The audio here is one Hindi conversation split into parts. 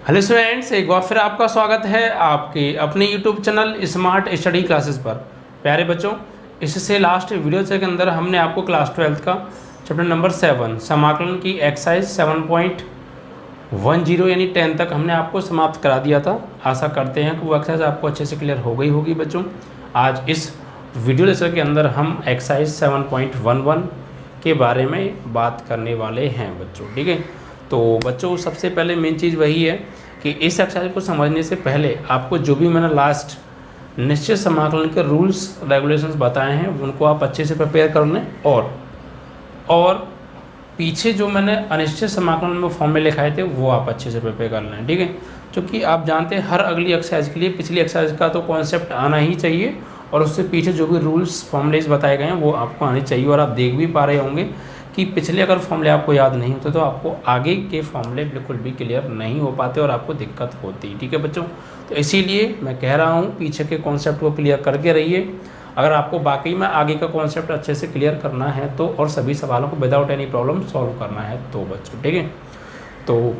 हेलो स्टूडेंट्स, एक बार फिर आपका स्वागत है आपके अपने YouTube channel smart study classes पर। प्यारे बच्चों, इससे लास्ट वीडियो के अंदर हमने आपको क्लास 12 का चैप्टर नंबर 7 समाकलन की एक्सरसाइज 7.10 यानी 10 तक हमने आपको समाप्त करा दिया था। आशा करते हैं कि वो एक्सरसाइज आपको अच्छे से क्लियर हो गई होगी। बच्चों, आज इस वीडियो लेक्चर के अंदर हम एक्सरसाइज 7.11 के बारे में बात करने वाले हैं बच्चों। ठीक है, तो बच्चों सबसे पहले मेन चीज़ वही है कि इस एक्सरसाइज को समझने से पहले आपको जो भी मैंने लास्ट निश्चित समाकलन के रूल्स रेगुलेशंस बताए हैं उनको आप अच्छे से प्रिपेयर कर लें, और पीछे जो मैंने अनिश्चित समाकलन में फॉर्मूले लिखाए थे वो आप अच्छे से प्रिपेयर कर लें। ठीक है, क्योंकि आप जानते हैं हर अगली एक्सरसाइज के लिए पिछली एक्सरसाइज का तो कॉन्सेप्ट आना ही चाहिए, और उससे पीछे जो भी रूल्स फॉर्मूलेज बताए गए हैं वो आपको आने चाहिए। और आप देख भी पा रहे होंगे कि पिछले अगर फॉर्मूले आपको याद नहीं होते तो आपको आगे के फॉर्मूले बिल्कुल भी क्लियर नहीं हो पाते और आपको दिक्कत होती। ठीक है बच्चों, तो इसीलिए मैं कह रहा हूँ पीछे के कॉन्सेप्ट को क्लियर करके रहिए। अगर आपको बाकी में आगे का कॉन्सेप्ट अच्छे से क्लियर करना है तो, और सभी सवालों को विदाउट एनी प्रॉब्लम सॉल्व करना है तो बच्चों। ठीक है, तो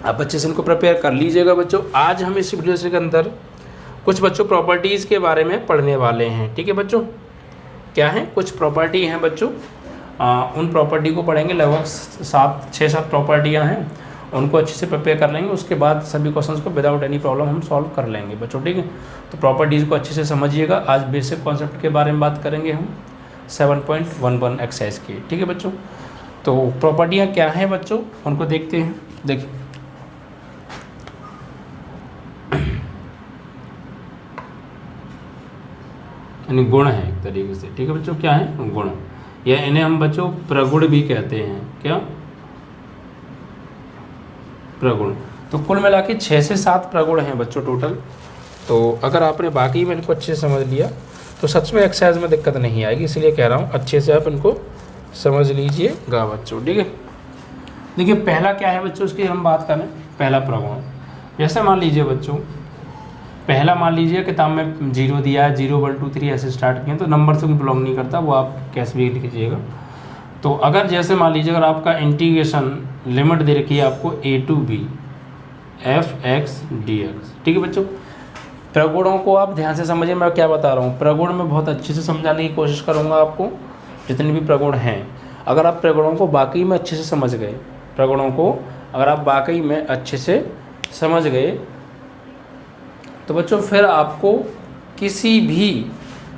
आप अच्छे से इनको प्रिपेयर कर लीजिएगा बच्चों। आज हम इस वीडियो के अंदर कुछ बच्चों प्रॉपर्टीज़ के बारे में पढ़ने वाले हैं। ठीक है बच्चों, क्या है, कुछ प्रॉपर्टी हैं बच्चों, उन प्रॉपर्टी को पढ़ेंगे। लगभग 6-7 प्रॉपर्टियां हैं, उनको अच्छे से प्रिपेयर कर लेंगे। उसके बाद सभी क्वेश्चंस को विदाउट एनी प्रॉब्लम हम सॉल्व कर लेंगे बच्चों। ठीक है, तो प्रॉपर्टीज़ को अच्छे से समझिएगा। आज बेसिक कॉन्सेप्ट के बारे में बात करेंगे हम 7.11 एक्सरसाइज की। ठीक है बच्चों, तो प्रॉपर्टियाँ क्या हैं बच्चों उनको देखते हैं। देखिए, यानी गुण है एक तरीके से। ठीक है बच्चों, क्या है, गुण, या इन्हें हम बच्चों प्रगुण भी कहते हैं। क्या, प्रगुण। तो कुल मिला के 6 से 7 प्रगुण हैं बच्चों टोटल। तो अगर आपने बाकी में इनको अच्छे से समझ लिया तो सच में एक्सरसाइज में दिक्कत नहीं आएगी, इसलिए कह रहा हूँ अच्छे से आप इनको समझ लीजिएगा बच्चों। ठीक है, देखिए पहला क्या है बच्चों, उसकी हम बात करें। पहला प्रगुण, जैसे मान लीजिए बच्चों, पहला मान लीजिए किताब में 0 दिया है, 0 1 2 3 ऐसे स्टार्ट किए, तो नंबर से कोई बिलोंग नहीं करता, वो आप कैसे भी लिख लीजिएगा। तो अगर जैसे मान लीजिए अगर आपका इंटीग्रेशन लिमिट दे रखी है आपको a to b f(x) dx। ठीक है बच्चों, प्रगुणों को आप ध्यान से समझिए, मैं क्या बता रहा हूँ। प्रगुण में बहुत अच्छे से समझाने की कोशिश करूँगा आपको, जितने भी प्रगुण हैं। अगर आप प्रगुणों को बाकी में अच्छे से समझ गए, प्रगुणों को अगर आप बाकी में अच्छे से समझ गए तो बच्चों फिर आपको किसी भी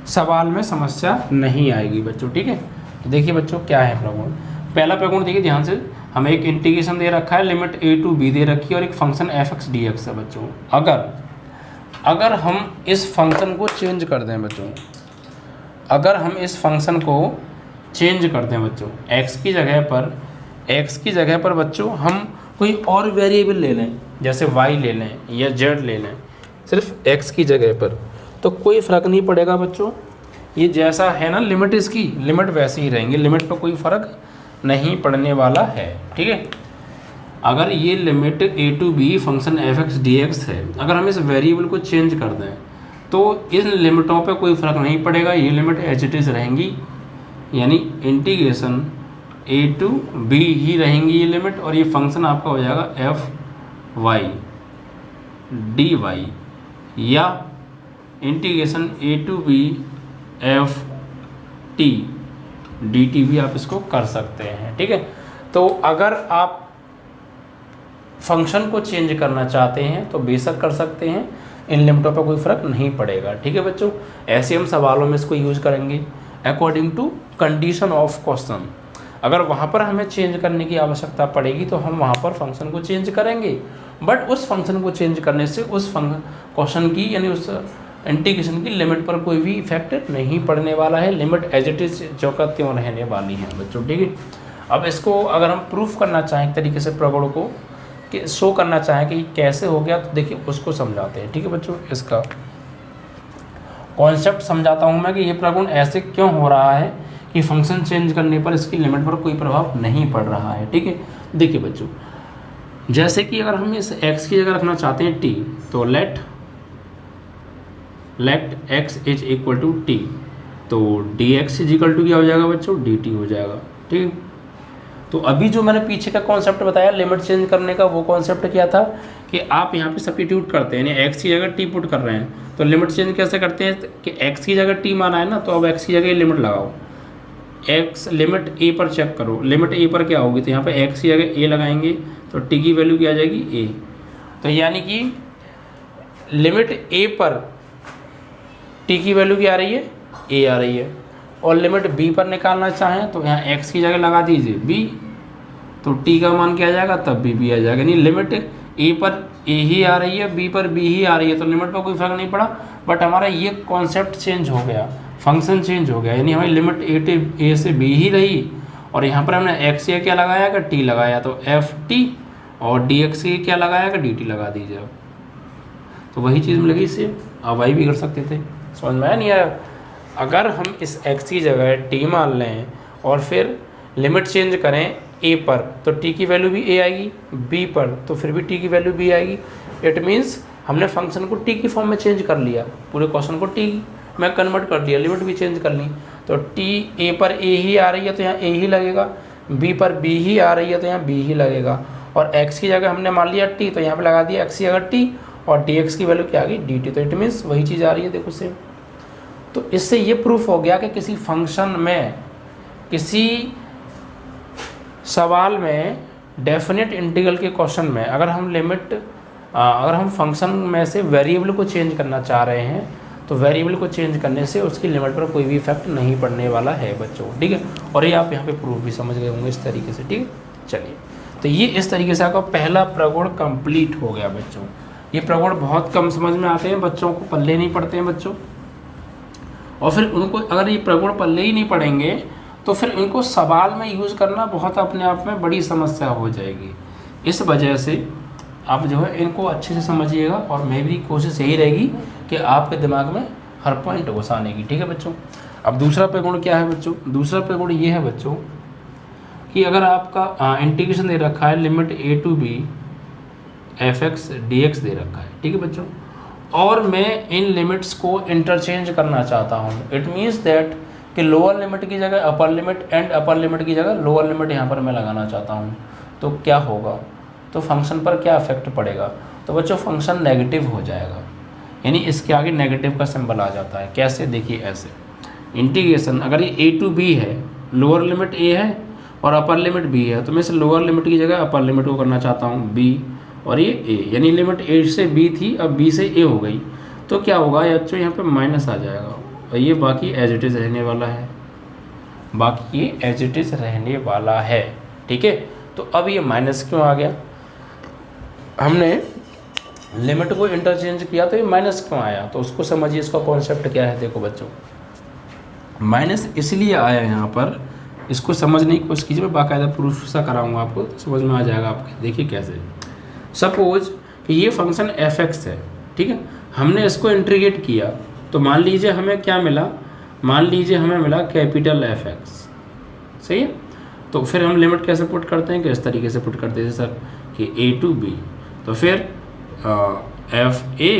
सवाल में समस्या नहीं आएगी बच्चों। ठीक है, तो देखिए बच्चों क्या है प्रगुण। पहला प्रगुण देखिए ध्यान से, हमें एक इंटीग्रेशन दे रखा है, लिमिट a to b दे रखी है, और एक फंक्शन f(x) dx है बच्चों। अगर हम इस फंक्शन को चेंज कर दें बच्चों, अगर हम इस फंक्शन को चेंज कर दें बच्चों, x की जगह पर बच्चों हम कोई और वेरिएबल ले लें, जैसे y ले लें या z ले लें, सिर्फ x की जगह पर, तो कोई फ़र्क नहीं पड़ेगा बच्चों। ये जैसा है ना लिमिट, इसकी लिमिट वैसे ही रहेंगी, लिमिट पर कोई फ़र्क नहीं पड़ने वाला है। ठीक है, अगर ये limit a to b function f(x) dx है, अगर हम इस वेरिएबल को चेंज कर दें तो इन लिमिटों पे कोई फ़र्क नहीं पड़ेगा, ये लिमिट एज इट इज़ रहेंगी, यानी इंटीग्रेशन a to b ही रहेंगी ये लिमिट, और ये फंक्शन आपका हो जाएगा f(y) dy, या integration a to b f(t) dt भी आप इसको कर सकते हैं। ठीक है, तो अगर आप फंक्शन को चेंज करना चाहते हैं तो बेशक कर सकते हैं, इन लिमिटों पर कोई फ़र्क नहीं पड़ेगा। ठीक है बच्चों, ऐसे हम सवालों में इसको यूज़ करेंगे according to condition of question. अगर वहाँ पर हमें चेंज करने की आवश्यकता पड़ेगी तो हम वहाँ पर फंक्शन को चेंज करेंगे, बट उस फंक्शन को चेंज करने से उस क्वेश्चन की यानी उस इंटीग्रेशन की लिमिट पर कोई भी इफेक्ट नहीं पड़ने वाला है। लिमिट एज इट इज़ जो का त्यों रहने वाली है बच्चों। ठीक है, अब इसको अगर हम प्रूफ करना चाहें एक तरीके से प्रगुण को कि शो करना चाहें कि कैसे हो गया, तो देखिए उसको समझाते हैं। ठीक है बच्चों, इसका कॉन्सेप्ट समझाता हूँ मैं कि ये प्रगुण ऐसे क्यों हो रहा है कि फंक्शन चेंज करने पर इसकी लिमिट पर कोई प्रभाव नहीं पड़ रहा है। ठीक है, देखिए बच्चों, जैसे कि अगर हम इस x की जगह रखना चाहते हैं t, तो let x is equal to t, तो dx इज इक्वल टू क्या हो जाएगा बच्चों, dt हो जाएगा। ठीक है, तो अभी जो मैंने पीछे का कॉन्सेप्ट बताया लिमिट चेंज करने का, वो कॉन्सेप्ट क्या था कि आप यहाँ पे सब्स्टिट्यूट करते हैं, यानी x की जगह t पुट कर रहे हैं, तो लिमिट चेंज कैसे करते हैं कि x की जगह t माना है ना, तो अब x की जगह लिमिट लगाओ, x लिमिट a पर चेक करो, लिमिट a पर क्या होगी, तो यहाँ पे x की जगह a लगाएंगे तो t की वैल्यू क्या आ जाएगी a, तो यानी कि लिमिट a पर t की वैल्यू क्या आ रही है a आ रही है, और लिमिट b पर निकालना चाहें तो यहाँ x की जगह लगा दीजिए b, तो t का मान क्या आ जाएगा तब b आ जाएगा, यानी लिमिट a पर a ही आ रही है, b पर b ही आ रही है, तो लिमिट पर कोई फर्क नहीं पड़ा, बट हमारा ये कॉन्सेप्ट चेंज हो गया, फंक्शन चेंज हो गया, यानी हमारी लिमिट a से b ही रही, और यहाँ पर हमने x या क्या लगाया का t लगाया, तो ft, और dx की क्या लगाया का dt लगा दीजिए अब, तो वही चीज़ मिलेगी इससे, आप वही भी कर सकते थे, समझ में आया नहीं आया। अगर हम इस x की जगह t मान लें और फिर लिमिट चेंज करें a पर, तो t की वैल्यू भी a आएगी, b पर तो फिर भी t की वैल्यू b आएगी, इट मीन्स हमने फंक्शन को t की फॉर्म में चेंज कर लिया, पूरे क्वेश्चन को t में कन्वर्ट कर दिया, लिमिट भी चेंज कर ली, तो t a पर a ही आ रही है तो यहाँ a ही लगेगा, b पर b ही आ रही है तो यहाँ b ही लगेगा, और x की जगह हमने मान लिया t, तो यहाँ पे लगा दिया x की जगह t, और dx की वैल्यू क्या आ गई dt, तो इट मीन्स वही चीज़ आ रही है, देखो सेम। तो इससे ये प्रूफ हो गया कि किसी फंक्शन में, किसी सवाल में, डेफिनेट इंटीग्रल के क्वेश्चन में अगर हम फंक्शन में से वेरिएबल को चेंज करना चाह रहे हैं, तो वेरिएबल को चेंज करने से उसकी लिमिट पर कोई भी इफेक्ट नहीं पड़ने वाला है बच्चों, ठीक है। और ये आप यहाँ पे प्रूफ भी समझ गए होंगे इस तरीके से, ठीक है। चलिए, तो ये इस तरीके से आपका पहला प्रगुण कंप्लीट हो गया बच्चों। ये प्रगुण बहुत कम समझ में आते हैं बच्चों को, पल्ले नहीं पड़ते हैं बच्चों, और फिर उनको अगर ये प्रगुण पल्ले ही नहीं पड़ेंगे तो फिर इनको सवाल में यूज़ करना बहुत अपने आप में बड़ी समस्या हो जाएगी। इस वजह से आप जो है इनको अच्छे से समझिएगा, और मेरी कोशिश यही रहेगी कि आपके दिमाग में हर पॉइंट घुसाने की, ठीक है बच्चों। अब दूसरा प्रगुण क्या है बच्चों, दूसरा प्रगुण ये है बच्चों कि अगर आपका इंटीग्रेशन दे रखा है limit a to b fx dx दे रखा है, ठीक है बच्चों, और मैं इन लिमिट्स को इंटरचेंज करना चाहता हूँ, इट मीन्स दैट कि लोअर लिमिट की जगह upper limit and upper limit की जगह लोअर लिमिट यहाँ पर मैं लगाना चाहता हूँ, तो क्या होगा, तो फंक्शन पर क्या इफेक्ट पड़ेगा, तो बच्चों फंक्शन नेगेटिव हो जाएगा, यानी इसके आगे नेगेटिव का सिंबल आ जाता है। कैसे, देखिए ऐसे, इंटीग्रेशन अगर ये a to b है, लोअर लिमिट a है और अपर लिमिट b है, तो मैं इस लोअर लिमिट की जगह अपर लिमिट को करना चाहता हूँ b, और ये a, यानी लिमिट a से b थी, अब b से a हो गई, तो क्या होगा बच्चों, यहाँ पे माइनस आ जाएगा, और ये बाकी एज इट इज़ रहने वाला है, बाकी ये एज इट इज़ रहने वाला है, ठीक है। तो अब ये माइनस क्यों आ गया, हमने लिमिट को इंटरचेंज किया तो ये माइनस क्यों आया, तो उसको समझिए, इसका कॉन्सेप्ट क्या है। देखो बच्चों, माइनस इसलिए आया यहाँ पर, इसको समझने की कोशिश कीजिए, मैं बाकायदा प्रूफ सा कराऊंगा आपको, तो समझ में आ जाएगा आपके। देखिए कैसे, सपोज कि ये फंक्शन f(x) है, ठीक है, हमने इसको इंटीग्रेट किया, तो मान लीजिए हमें क्या मिला, मान लीजिए हमें मिला कैपिटल f(x), सही है। तो फिर हम लिमिट कैसे पुट करते हैं, कि इस तरीके से पुट करते हैं सर कि a to b, तो फिर fa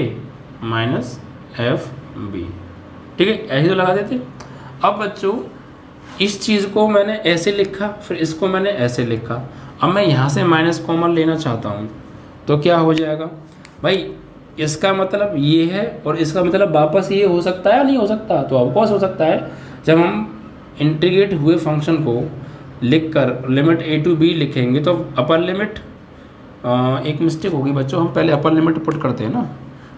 माइनस fb, ठीक है, ऐसे तो लगा देते। अब बच्चों इस चीज़ को मैंने ऐसे लिखा, फिर इसको मैंने ऐसे लिखा, अब मैं यहाँ से माइनस कॉमन लेना चाहता हूँ, तो क्या हो जाएगा भाई, इसका मतलब ये है और इसका मतलब वापस ये हो सकता है या नहीं हो सकता, तो ऑफकोर्स हो सकता है। जब हम इंटीग्रेट हुए फंक्शन को लिखकर लिमिट a to b लिखेंगे, तो अपर लिमिट, एक मिस्टेक होगी बच्चों, हम पहले अपर लिमिट पुट करते हैं ना,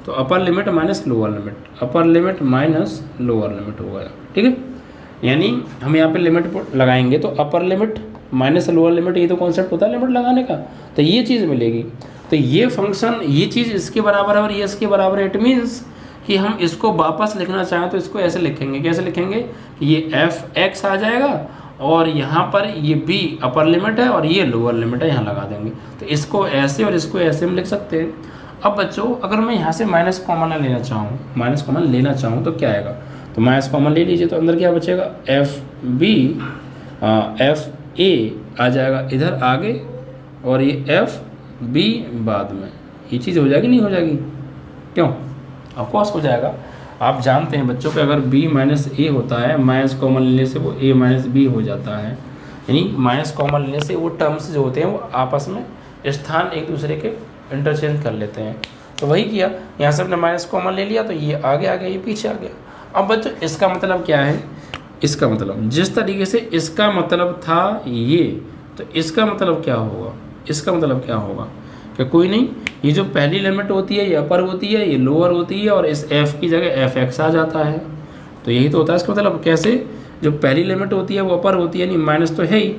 तो upper limit minus lower limit, upper limit minus lower limit होगा, ठीक है। यानी हम यहाँ पे लिमिट लगाएंगे तो upper limit minus lower limit, ये तो कॉन्सेप्ट होता है लिमिट लगाने का, तो ये चीज़ मिलेगी। तो ये फंक्शन, ये चीज़ इसके बराबर है और ये इसके बराबर है, इट मीन्स कि हम इसको वापस लिखना चाहें तो इसको ऐसे लिखेंगे, कैसे लिखेंगे कि ये f(x) आ जाएगा, और यहाँ पर ये b अपर लिमिट है और ये लोअर लिमिट है, यहाँ लगा देंगे, तो इसको ऐसे और इसको ऐसे में लिख सकते हैं। अब बच्चों अगर मैं यहाँ से माइनस कॉमन लेना चाहूँ, तो क्या आएगा, तो माइनस कॉमन ले लीजिए, तो अंदर क्या बचेगा, fa आ जाएगा इधर आगे, और ये fb बाद में, ये चीज़ हो जाएगी नहीं हो जाएगी, क्यों, ऑफकोर्स हो जाएगा। आप जानते हैं बच्चों कि अगर b माइनस a होता है, माइनस कॉमन लेने से वो a माइनस b हो जाता है, यानी माइनस कॉमन लेने से वो टर्म्स जो होते हैं वो आपस में स्थान एक दूसरे के इंटरचेंज कर लेते हैं। तो वही किया, यहाँ से अपने माइनस कॉमन ले लिया तो ये आगे आ गया, ये पीछे आ गया। अब बच्चों इसका मतलब क्या है, इसका मतलब जिस तरीके से इसका मतलब था ये, तो इसका मतलब क्या होगा, इसका मतलब क्या होगा कि कोई नहीं, ये जो पहली लिमिट होती है ये अपर होती है, ये लोअर होती है, और इस f की जगह fx आ जाता है। तो यही तो होता है इसका मतलब। कैसे, जो पहली लिमिट होती है वो अपर होती है, नहीं माइनस तो है ही,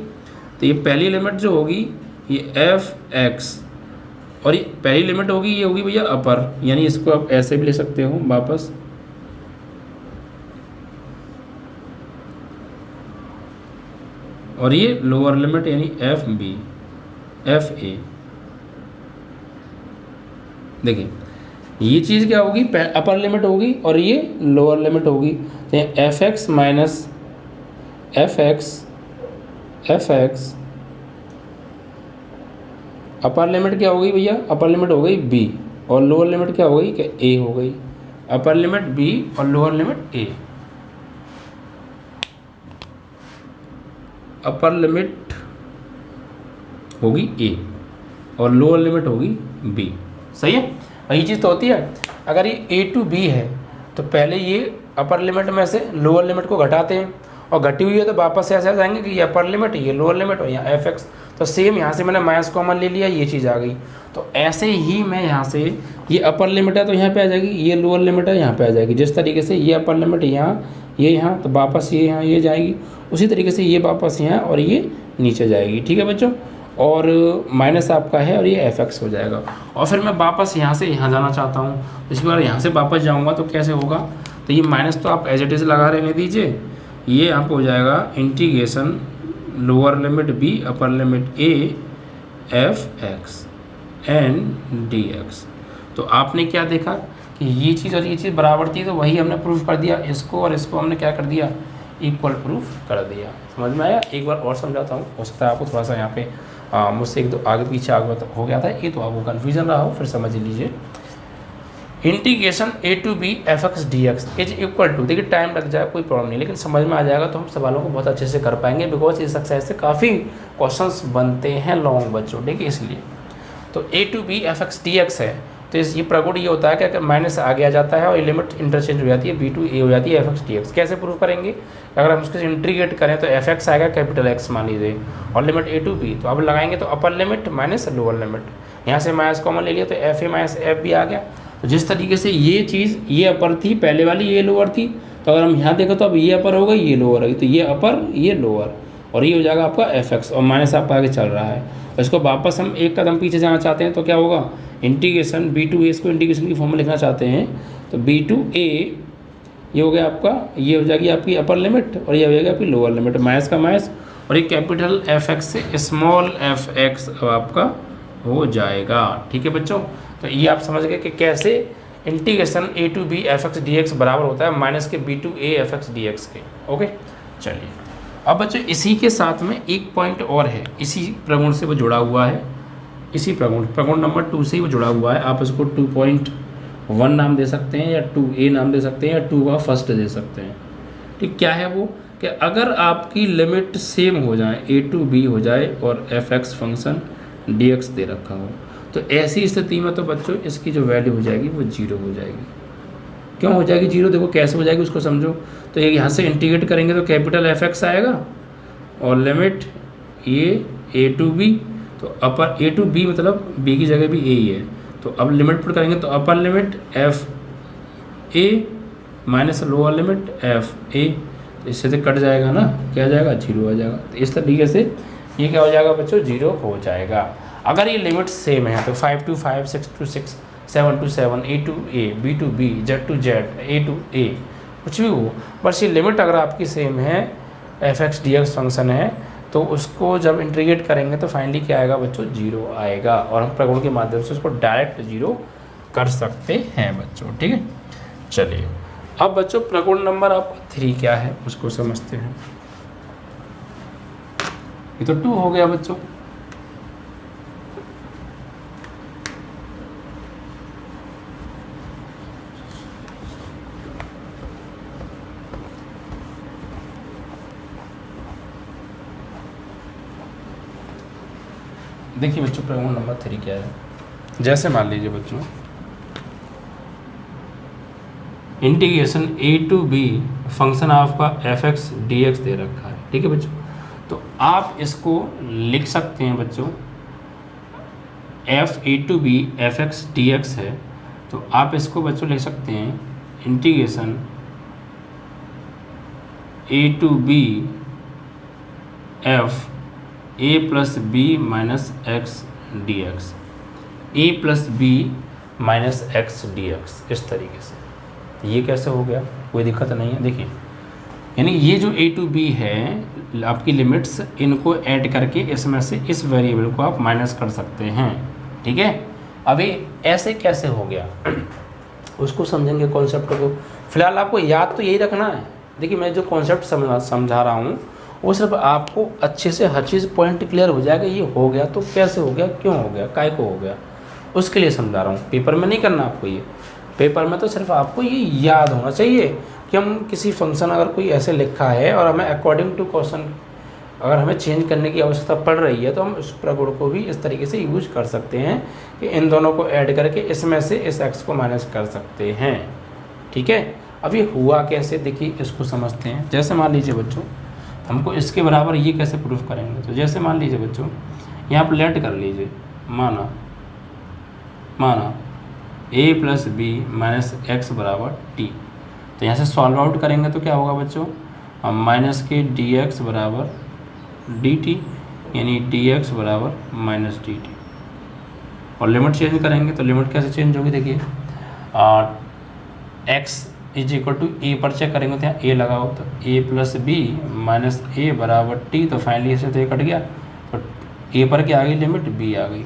तो ये पहली लिमिट जो होगी ये fx, और ये पहली लिमिट होगी ये होगी भैया अपर, यानी इसको आप ऐसे भी ले सकते हो वापस, और ये लोअर लिमिट यानी fb fa। देखिए ये चीज़ क्या होगी, अपर लिमिट होगी और ये लोअर लिमिट होगी। तो fx minus fx upper limit क्या होगी भैया, अपर लिमिट हो गई b, और लोअर लिमिट क्या हो गई कि a हो गई। अपर लिमिट b और lower limit a, upper limit होगी a और लोअर लिमिट होगी b। सही है, वही चीज़ तो होती है। अगर ये a to b है तो पहले ये अपर लिमिट में से लोअर लिमिट को घटाते हैं, और घटी हुई है तो वापस से ऐसे आ जाएंगे कि ये अपर लिमिट, ये लोअर लिमिट, और यहाँ fx। तो सेम यहाँ से मैंने माइनस कॉमन ले लिया, ये चीज़ आ गई। तो ऐसे ही मैं यहाँ से, ये अपर लिमिट है तो यहाँ पे आ जाएगी, ये लोअर लिमिट है यहाँ पे आ जाएगी। जिस तरीके से ये अपर लिमिट यहाँ, ये यहाँ, तो वापस ये यहाँ ये जाएगी, उसी तरीके से ये वापस यहाँ और ये नीचे जाएगी। ठीक है बच्चों, और माइनस आपका है और ये fx हो जाएगा। और फिर मैं वापस यहाँ से यहाँ जाना चाहता हूँ, इस बार यहाँ से वापस जाऊँगा तो कैसे होगा, तो ये माइनस तो आप एज इट इज़ लगा रहने दीजिए, ये आप हो जाएगा integration lower limit b upper limit a fx and dx। तो आपने क्या देखा कि ये चीज़ और ये चीज़ बराबर थी, तो वही हमने प्रूफ कर दिया, इसको और इसको हमने क्या कर दिया, इक्वल प्रूफ कर दिया। समझ में आया? एक बार और समझाता हूँ, हो सकता है आपको थोड़ा सा यहाँ पे मुझसे एक दो आगे पीछे आगे हो गया था, ये तो आपको कन्फ्यूजन रहा हो, फिर समझ लीजिए। Integration a to b fx dx is equal to, देखिए टाइम लग जाए कोई प्रॉब्लम नहीं, लेकिन समझ में आ जाएगा तो हम सवालों को बहुत अच्छे से कर पाएंगे, बिकॉज इस एक्सरसाइज से काफ़ी क्वेश्चंस बनते हैं लॉन्ग बच्चों, ठीक है, इसलिए। तो a to b fx dx है, तो ये प्रगुण ये होता है कि माइनस आगे आ जाता है और ये लिमिट इंटरचेंज हो जाती है, b to a हो जाती है fx dx। कैसे प्रूव करेंगे, अगर हम उसको इंटीग्रेट करें तो fx आएगा कैपिटल X मान लीजिए, और लिमिट a to b, तो अब लगाएंगे तो upper limit minus lower limit, यहाँ से माइनस कॉमन ले लिया तो fa माइनस f भी आ गया। तो जिस तरीके से ये चीज़ ये अपर थी पहले वाली, ये लोअर थी, तो अगर हम यहाँ देखें तो अब ये अपर हो गई ये लोअर हो गई, तो ये अपर ये लोअर, और ये हो जाएगा आपका fx, और माइनस आपका आगे चल रहा है। और इसको वापस हम एक कदम पीछे जाना चाहते हैं तो क्या होगा, इंटीग्रेशन b to a, इसको इंटीग्रेशन की फॉर्म में लिखना चाहते हैं तो b to a ये हो गया आपका, ये हो जाएगी आपकी अपर लिमिट और ये हो जाएगी आपकी लोअर लिमिट, माइनस का माइनस, और ये कैपिटल fx से स्मॉल fx आपका हो जाएगा। ठीक है बच्चों, तो ये आप समझ गए कि कैसे integration a to b fx dx बराबर होता है माइनस के b to a fx dx के। ओके, चलिए अब बच्चों इसी के साथ में एक पॉइंट और है, इसी प्रगुण से वो जुड़ा हुआ है, इसी प्रगुण नंबर 2 से ही वो जुड़ा हुआ है। आप इसको 2.1 नाम दे सकते हैं या 2a नाम दे सकते हैं या 2 का फर्स्ट दे सकते हैं। ठीक, क्या है वो कि अगर आपकी लिमिट सेम हो जाए, a to b हो जाए और fx फंक्शन dx दे रखा हो, तो ऐसी स्थिति में तो बच्चों इसकी जो वैल्यू हो जाएगी वो 0 हो जाएगी। क्यों हो जाएगी 0, देखो कैसे हो जाएगी उसको समझो। तो ये यहाँ से इंटीग्रेट करेंगे तो कैपिटल fx आएगा और लिमिट ये a to b, तो अपर a to b मतलब b की जगह भी a ही है, तो अब लिमिट पुट करेंगे तो upper limit f a minus lower limit f a, तो इससे तो कट जाएगा ना, क्या आ जाएगा 0 आ जाएगा। तो इस तरीके से ये क्या हो जाएगा बच्चों 0 हो जाएगा। अगर ये लिमिट सेम है तो 5 to 5, 6 to 6, 7 to 7, a to a, b to b, z to z, a to a, कुछ भी हो, बस ये लिमिट अगर आपकी सेम है, fx dx फंक्शन है, तो उसको जब इंटीग्रेट करेंगे तो फाइनली क्या आएगा बच्चों 0 आएगा, और हम प्रगुण के माध्यम से उसको डायरेक्ट 0 कर सकते हैं बच्चों। ठीक है, चलिए अब बच्चों प्रगुण नंबर आपका 3 क्या है उसको समझते हैं। ये तो 2 हो गया बच्चों। देखिए बच्चों प्रगुण नंबर 3 क्या है, जैसे मान लीजिए बच्चों integration a to b function आपका एफ एक्स डी एक्स दे रखा है, ठीक है बच्चों। तो आप इसको लिख सकते हैं बच्चों, f a to b f x d x है, तो आप इसको बच्चों लिख सकते हैं integration a to b f a plus b minus x d x, a plus b minus x d x, इस तरीके से। ये कैसे हो गया, कोई दिक्कत नहीं है। देखिए यानी ये जो ए टू बी है आपकी लिमिट्स, इनको ऐड करके इसमें से इस वेरिएबल को आप माइनस कर सकते हैं, ठीक है। अभी ऐसे कैसे हो गया उसको समझेंगे कॉन्सेप्ट को। फिलहाल आपको याद तो यही रखना है। देखिए मैं जो कॉन्सेप्ट समझा रहा हूँ वो सिर्फ आपको अच्छे से हर चीज़ पॉइंट क्लियर हो जाएगा। ये हो गया तो कैसे हो गया, क्यों हो गया, काय को हो गया, उसके लिए समझा रहा हूँ। पेपर में नहीं करना आपको, ये पेपर में तो सिर्फ आपको ये याद होना चाहिए कि हम किसी फंक्शन अगर कोई ऐसे लिखा है और हमें अकॉर्डिंग टू क्वेश्चन अगर हमें चेंज करने की आवश्यकता पड़ रही है तो हम उस प्रगुण को भी इस तरीके से यूज कर सकते हैं कि इन दोनों को ऐड करके इसमें से इस एक्स को माइनस कर सकते हैं, ठीक है। अब ये हुआ कैसे, देखिए इसको समझते हैं। जैसे मान लीजिए बच्चों हमको इसके बराबर ये कैसे प्रूफ करेंगे, तो जैसे मान लीजिए बच्चों यहाँ पर लेट कर लीजिए, माना ए प्लस बी माइनस एक्स बराबर टी। तो यहाँ से सॉल्व आउट करेंगे तो क्या होगा बच्चों, माइनस के डी एक्स बराबर डी टी, यानी डी एक्स बराबर माइनस डी टी। और लिमिट चेंज करेंगे तो लिमिट कैसे चेंज होगी, देखिए एक्स इज इक्वल टू ए पर चेक करेंगे तो यहाँ ए लगाओ, तो ए प्लस बी माइनस ए बराबर टी। तो फाइनली ऐसे तो ये कट गया, तो ए पर क्या आ गई लिमिट, बी आ गई,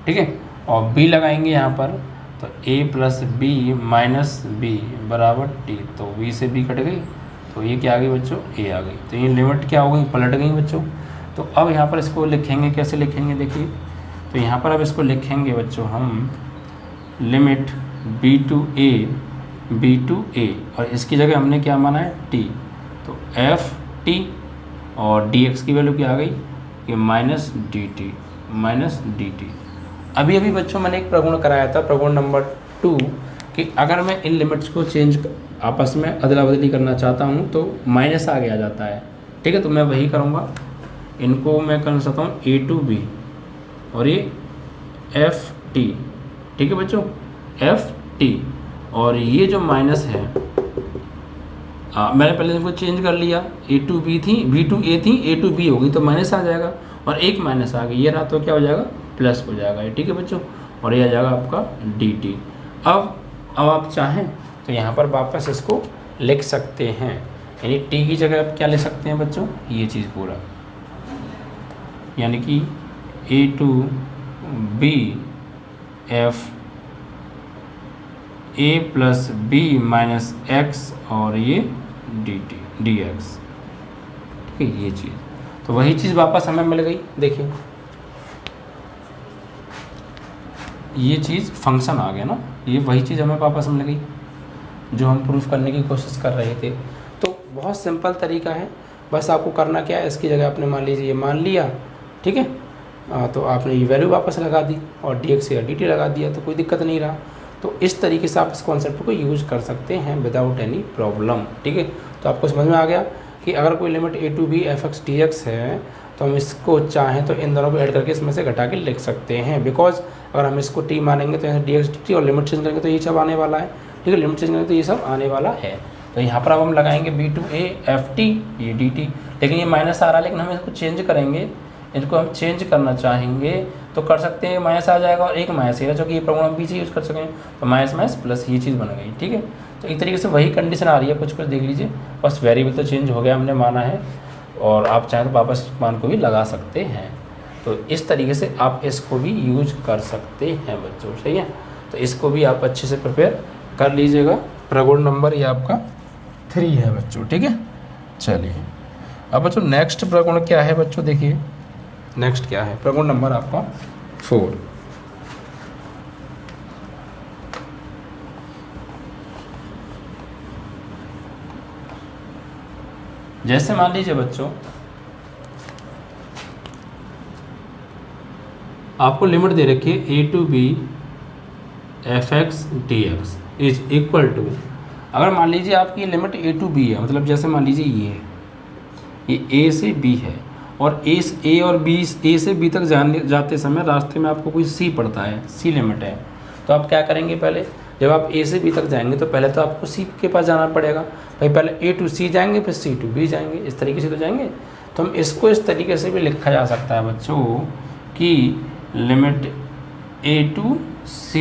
ठीक है। और बी लगाएंगे यहाँ पर, तो a plus b minus b बराबर टी, तो b से b कट गई, तो ये क्या आ गई बच्चों, a आ गई। तो ये लिमिट क्या हो गई, पलट गई बच्चों। तो अब यहाँ पर इसको लिखेंगे, कैसे लिखेंगे देखिए, तो यहाँ पर अब इसको लिखेंगे बच्चों हम लिमिट b टू a और इसकी जगह हमने क्या माना है t, तो f t और dx की वैल्यू क्या आ गई, ये माइनस डी टी। अभी अभी बच्चों मैंने एक प्रगुण कराया था, प्रगुण नंबर 2, कि अगर मैं इन लिमिट्स को चेंज आपस में अदला बदली करना चाहता हूँ तो माइनस आगे आ जाता है, ठीक है। तो मैं वही करूँगा, इनको मैं कर सकता हूँ ए टू बी और ये एफ टी, ठीक है बच्चों, एफ टी। और ये जो माइनस है मैंने पहले इनको चेंज कर लिया, ए टू बी थी, बी टू ए थी, ए टू बी होगी तो माइनस आ जाएगा, और एक माइनस आ गई, ये रहा तो क्या हो जाएगा, प्लस हो जाएगा, ठीक है बच्चों। और ये आ जाएगा आपका डी टी। अब आप चाहें तो यहाँ पर वापस इसको लिख सकते हैं, यानी टी की जगह आप क्या ले सकते हैं बच्चों, ये चीज़ पूरा, यानी कि a to b f a plus b minus x और ये डी टी डी एक्स, ठीक है, ये चीज़। तो वही चीज़ वापस हमें मिल गई, देखिए ये चीज़ फंक्शन आ गया ना, ये वही चीज़ हमें वापस मिल गई जो हम प्रूफ करने की कोशिश कर रहे थे। तो बहुत सिंपल तरीका है, बस आपको करना क्या है, इसकी जगह आपने मान लीजिए ये मान लिया, ठीक है, तो आपने ये वैल्यू वापस लगा दी और डी एक्स या डी टी लगा दिया, तो कोई दिक्कत नहीं रहा। तो इस तरीके से आप इस कॉन्सेप्ट को यूज़ कर सकते हैं विदाउट एनी प्रॉब्लम, ठीक है। तो आपको समझ में आ गया कि अगर कोई limit a to b f x d x है तो हम इसको चाहें तो इन दोनों को ऐड करके इसमें से घटा के लिख सकते हैं, बिकॉज अगर हम इसको टी मानेंगे तो यहाँ डी एक्स डी टी और लिमिट चेंज करेंगे तो ये सब आने वाला है, ठीक है, लिमिट चेंज करेंगे तो ये सब आने वाला है। तो यहाँ पर अब हम लगाएंगे b to a f t, ये डी टी, लेकिन ये माइनस आ रहा है, लेकिन हम इसको चेंज करेंगे, इनको हम चेंज करना चाहेंगे तो कर सकते हैं, माइनस आ जाएगा और एक माइनस है, जो कि ये प्रॉब्लम हम पीछे यूज़ कर सकें, तो माइनस माइनस प्लस ये चीज़ बन गई, ठीक है। तो एक तरीके से वही कंडीशन आ रही है, कुछ कुछ देख लीजिए, बस वेरिएबल तो चेंज हो गया, हमने माना है, और आप चाहें तो वापस मान को भी लगा सकते हैं। तो इस तरीके से आप इसको भी यूज कर सकते हैं बच्चों, सही है। तो इसको भी आप अच्छे से प्रिपेयर कर लीजिएगा। प्रगुण नंबर ये आपका 3 है बच्चों, ठीक है। चलिए अब बच्चों नेक्स्ट प्रगुण क्या है बच्चों, देखिए नेक्स्ट क्या है, प्रगुण नंबर आपका 4। जैसे मान लीजिए बच्चों आपको लिमिट दे रखी है a to b f x d x is equal to, अगर मान लीजिए आपकी लिमिट a टू बी है, मतलब जैसे मान लीजिए ये है, ये a से b है और a और b, a से b तक जाते समय रास्ते में आपको कोई c पड़ता है, c लिमिट है, तो आप क्या करेंगे, पहले जब आप a से b तक जाएंगे तो पहले तो आपको c के पास जाना पड़ेगा भाई, पहले a टू c जाएंगे फिर c टू b जाएंगे, इस तरीके से तो जाएंगे। तो हम इसको इस तरीके से भी लिखा जा सकता है बच्चों कि limit a to c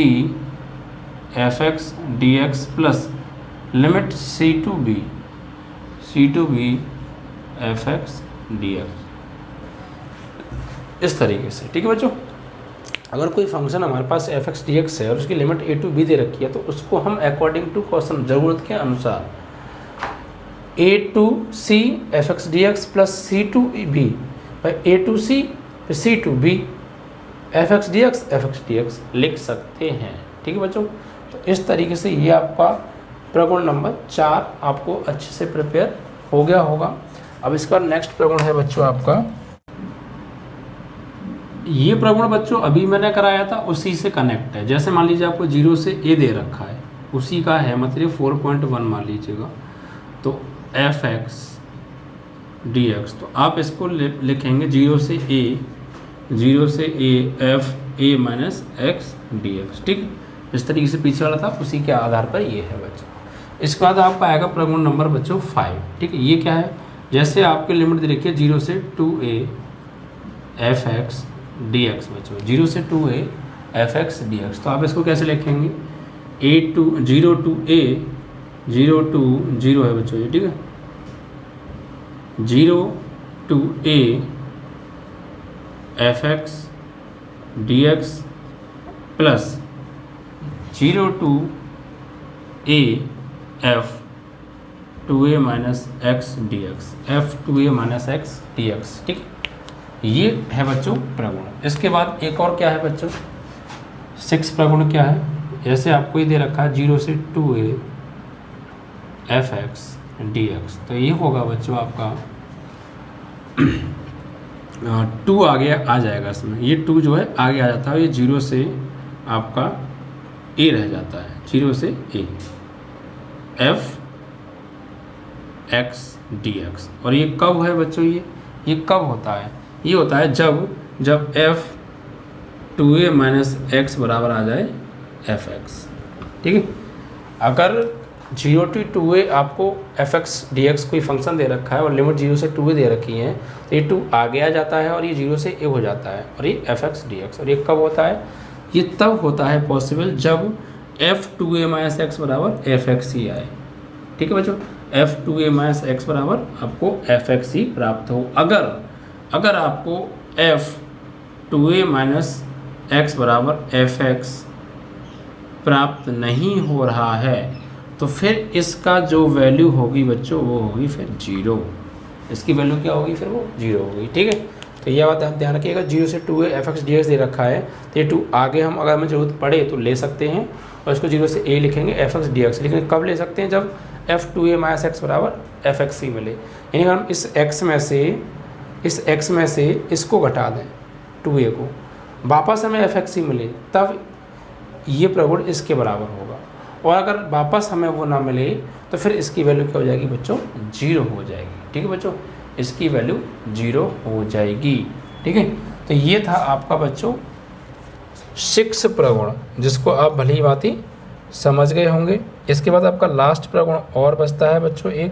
f x d x plus limit c to b f x d x, इस तरीके से। ठीक है बच्चों, अगर कोई फंक्शन हमारे पास एफ एक्स डी एक्स है और उसकी लिमिट a टू b दे रखी है तो उसको हम अकॉर्डिंग टू क्वेश्चन ज़रूरत के अनुसार a to c f x d x plus c to b भाई a टू c फिर c to b f x d x लिख सकते हैं। ठीक है बच्चों, तो इस तरीके से ये आपका प्रगुण नंबर 4 आपको अच्छे से प्रिपेयर हो गया होगा। अब इसका नेक्स्ट प्रगुण है बच्चों आपका, ये प्रगुण बच्चों अभी मैंने कराया था उसी से कनेक्ट है। जैसे मान लीजिए आपको 0 से a दे रखा है, उसी का है, मतलब 4.1 मान लीजिएगा, तो एफ एक्स डी एक्स, तो आप इसको लिखेंगे 0 से a F A minus x d x. ठीक, इस तरीके से पीछे वाला था, उसी के आधार पर ये है बच्चों। इसके बाद आपका आएगा प्रगुण नंबर बच्चों 5। ठीक है, ये क्या है, जैसे आपकी लिमिट दे रखी है 0 से 2a f x d x बच्चों, 0 से 2a f x d x, तो आप इसको कैसे लिखेंगे, 0 टू a 0 है बच्चों ये। ठीक है, 0 to a f x d x plus 0 to a f 2a minus x d x, f 2a minus x d x. ठीक है, ये है बच्चों प्रगुण। इसके बाद एक और क्या है बच्चों, 6 प्रगुण क्या है, जैसे आपको ये दे रखा है 0 से 2a f x d x, तो ये होगा बच्चों आपका 2 आगे आ जाएगा इसमें, ये 2 जो है आगे आ जाता है, ये 0 से आपका a रह जाता है, 0 से a f x d x. और ये कब है बच्चों, ये कब होता है, ये होता है जब एफ 2a माइनस एक्स बराबर आ जाए एफ एक्स। ठीक है, अगर 0 टू 2a आपको एफ एक्स डी एक्स कोई फंक्शन दे रखा है और लिमिट 0 से 2a दे रखी है, तो ये 2 आगे आ जाता है और ये 0 से a हो जाता है और ये एफ एक्स डी एक्स। और ये कब होता है, ये तब होता है पॉसिबल जब एफ 2a माइनस एक्स बराबर एफ एक्स ही आए। ठीक है बच्चों, एफ 2a माइनस एक्स बराबर आपको एफ एक्स ही प्राप्त हो। अगर आपको एफ 2a माइनस एक्स बराबर एफ एक्स प्राप्त नहीं हो रहा है तो फिर इसका जो वैल्यू होगी बच्चों वो होगी फिर 0। इसकी वैल्यू क्या होगी, फिर वो 0 होगी। ठीक है, तो यह बात आप ध्यान रखिएगा, 0 से 2a f x d x दे रखा है, तो ये 2 आगे हम अगर हमें जरूरत पड़े तो ले सकते हैं और इसको 0 से a लिखेंगे एफ एक्स डी एक्स। लेकिन कब ले सकते हैं, जब एफ 2a माइनस एक्स बराबर एफ एक्स ही मिले, यानी अगर हम इस x में से इसको घटा दें 2a को, वापस हमें एफ एक्स ही मिले, तब ये प्रगुण इसके बराबर होगा। और अगर वापस हमें वो ना मिले तो फिर इसकी वैल्यू क्या हो जाएगी बच्चों, 0 हो जाएगी। ठीक है बच्चों, इसकी वैल्यू 0 हो जाएगी। ठीक है, तो ये था आपका बच्चों 6 प्रगुण, जिसको आप भली ही बात समझ गए होंगे। इसके बाद आपका लास्ट प्रगुण और बचता है बच्चों एक,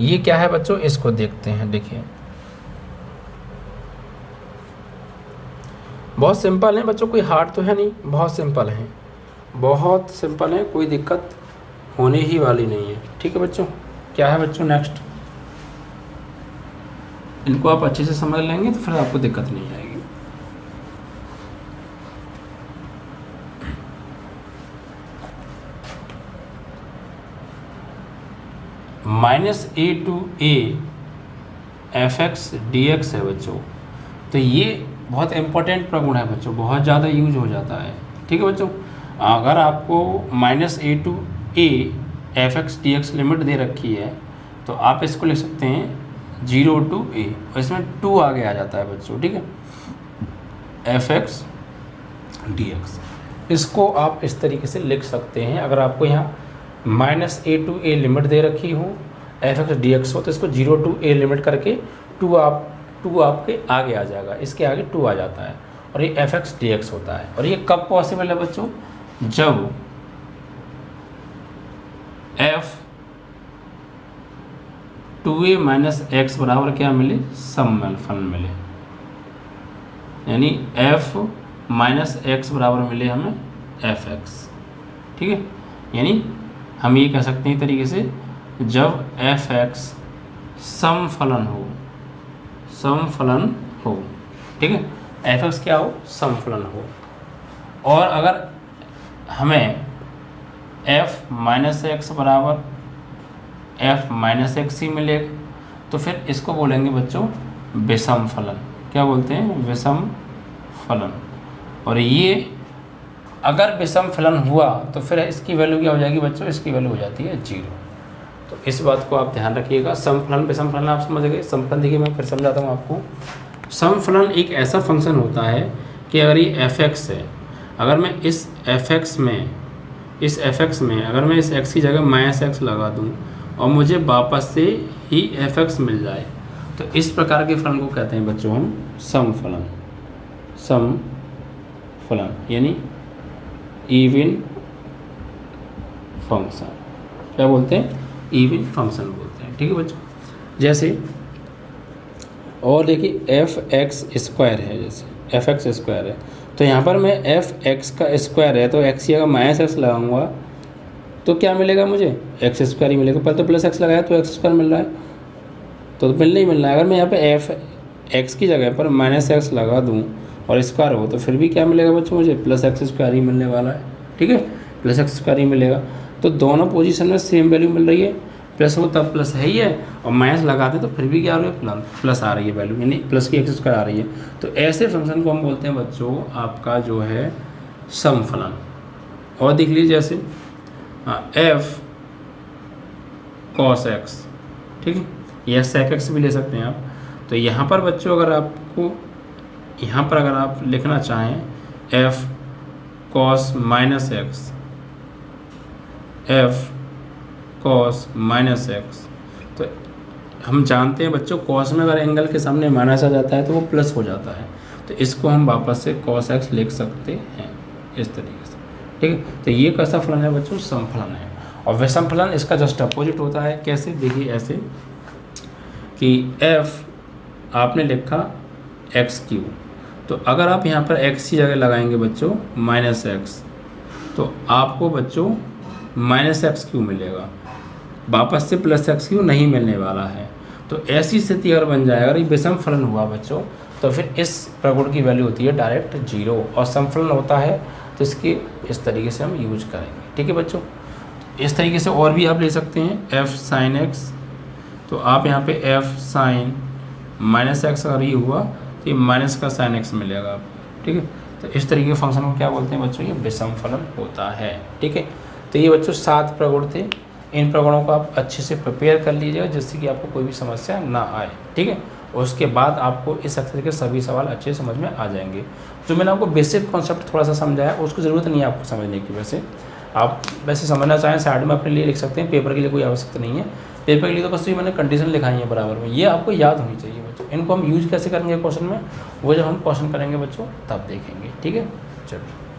ये क्या है बच्चों, इसको देखते हैं। देखिए बहुत सिंपल है बच्चों, कोई हार्ड तो है नहीं, बहुत सिंपल है, कोई दिक्कत होने ही वाली नहीं है। ठीक है बच्चों, क्या है बच्चों नेक्स्ट, इनको आप अच्छे से समझ लेंगे तो फिर आपको दिक्कत नहीं आएगी। -a to a f x d x है बच्चों, तो ये बहुत इंपॉर्टेंट प्रगुण है बच्चों, बहुत ज़्यादा यूज हो जाता है। ठीक है बच्चों, अगर आपको -a to a f x d x limit दे रखी है तो आप इसको लिख सकते हैं 0 टू a, और इसमें 2 आगे आ जाता है बच्चों। ठीक है, एफ एक्स डी एक्स। इसको आप इस तरीके से लिख सकते हैं। अगर आपको यहाँ -a टू a लिमिट दे रखी हो एफ एक्स डी एक्स हो, तो इसको 0 टू a लिमिट करके 2 आपके आगे आ जाएगा, इसके आगे 2 आ जाता है और ये एफ एक्स डी एक्स होता है। और ये कब पॉसिबल है बच्चों? जब f 2a माइनस एक्स बराबर क्या मिले? समफलन मिले, यानी f माइनस एक्स बराबर मिले हमें एफ एक्स। ठीक है, यानी हम ये कह सकते हैं तरीके से, जब एफ एक्स समफलन हो, ठीक है, एफ एक्स क्या हो? समफलन हो। और अगर हमें एफ माइनस एक्स बराबर एफ माइनस एक्स ही मिलेगा, तो फिर इसको बोलेंगे बच्चों विषम फलन। क्या बोलते हैं? विषम फलन। और ये अगर विषम फलन हुआ तो फिर इसकी वैल्यू क्या हो जाएगी बच्चों? इसकी वैल्यू हो जाती है 0। तो इस बात को आप ध्यान रखिएगा। समफलन विषम फलन आप समझ गए। समफलन देखिए मैं फिर समझाता हूँ आपको। समफलन एक ऐसा फंक्शन होता है कि अगर ये एफ एक्स है, अगर मैं इस एफ एक्स में अगर मैं इस एक्स की जगह माइनस एक्स लगा दूँ और मुझे वापस से ही एफ एक्स मिल जाए, तो इस प्रकार के फलन को कहते हैं बच्चों हम समफलन। समफलन यानी इवन फंक्शन। क्या बोलते हैं? इवन फंक्शन बोलते हैं। ठीक है बच्चों, जैसे और देखिए एफ एक्स स्क्वायर है, जैसे एफ एक्स स्क्वायर है, तो यहाँ पर मैं एफ एक्स का स्क्वायर है तो एक्स की जगह माइनस एक्स लगाऊंगा तो क्या मिलेगा मुझे? एक्स स्क्वायर ही मिलेगा। पहले तो प्लस एक्स लगाया तो एक्स स्क्वायर मिल रहा है, तो मिलना ही मिलना है। अगर मैं यहाँ पे एफ एक्स की जगह पर माइनस एक्स लगा दूँ और स्क्वायर हो तो फिर भी क्या मिलेगा बच्चों? मुझे प्लस एक्स स्क्वायर ही मिलने वाला है। ठीक है, प्लस एक्स स्क्वायर ही मिलेगा। तो दोनों पोजीशन में सेम वैल्यू मिल रही है, प्लस हो तब प्लस है ही है और माइनस लगाते तो फिर भी क्या आ रही है? प्लस आ रही है वैल्यू, यानी प्लस की एक्स स्क्वायर आ रही है। तो ऐसे फंक्शन को हम बोलते हैं बच्चों आपका जो है समफलन। और देख लीजिए जैसे एफ कॉस एक्स, ठीक है, या सेक एक्स भी ले सकते हैं आप। तो यहाँ पर बच्चों अगर आपको यहाँ पर अगर आप लिखना चाहें F cos minus x, F cos minus x, तो हम जानते हैं बच्चों कॉस में अगर एंगल के सामने माइनस आ जाता है तो वो प्लस हो जाता है, तो इसको हम वापस से कॉस एक्स लिख सकते हैं इस तरीके से। ठीक है, तो ये कैसा फलन है बच्चों? समफलन है। और विषम फलन इसका जस्ट अपोजिट होता है। कैसे? देखिए ऐसे कि एफ आपने लिखा एक्स क्यू, तो अगर आप यहाँ पर एक्स की जगह लगाएंगे बच्चों माइनस एक्स, तो आपको बच्चों माइनस एक्स क्यू मिलेगा, वापस से प्लस एक्स क्यू नहीं मिलने वाला है। तो ऐसी स्थिति अगर बन जाए, अगर ये विषम फलन हुआ बच्चों, तो फिर इस प्रगुण की वैल्यू होती है डायरेक्ट 0 और समफलन होता है तो इसकी इस तरीके से हम यूज करेंगे। ठीक है बच्चों, इस तरीके से और भी आप ले सकते हैं एफ साइन एक्स, तो आप यहाँ पे एफ साइन माइनस एक्स अगर ये हुआ तो ये माइनस का साइन एक्स मिलेगा आपको। ठीक है, तो इस तरीके के फंक्शन को क्या बोलते हैं बच्चों? ये विषम फलन होता है। ठीक है, तो ये बच्चों 7 प्रगुण थे। इन प्रगुणों को आप अच्छे से प्रिपेयर कर लीजिएगा जिससे कि आपको कोई भी समस्या ना आए। ठीक है, और उसके बाद आपको इस अक्षर के सभी सवाल अच्छे समझ में आ जाएंगे। जो मैंने आपको बेसिक कॉन्सेप्ट थोड़ा सा समझाया उसको ज़रूरत नहीं है आपको समझने की। वैसे आप वैसे समझना चाहें साइड में अपने लिए लिख सकते हैं, पेपर के लिए कोई आवश्यकता नहीं है। पेपर के लिए तो बस ये मैंने कंडीशन लिखाई है बराबर में, ये आपको याद होनी चाहिए बच्चों। इनको हम यूज कैसे करेंगे क्वेश्चन में, वो जब हम क्वेश्चन करेंगे बच्चों तब देखेंगे। ठीक है, चलिए।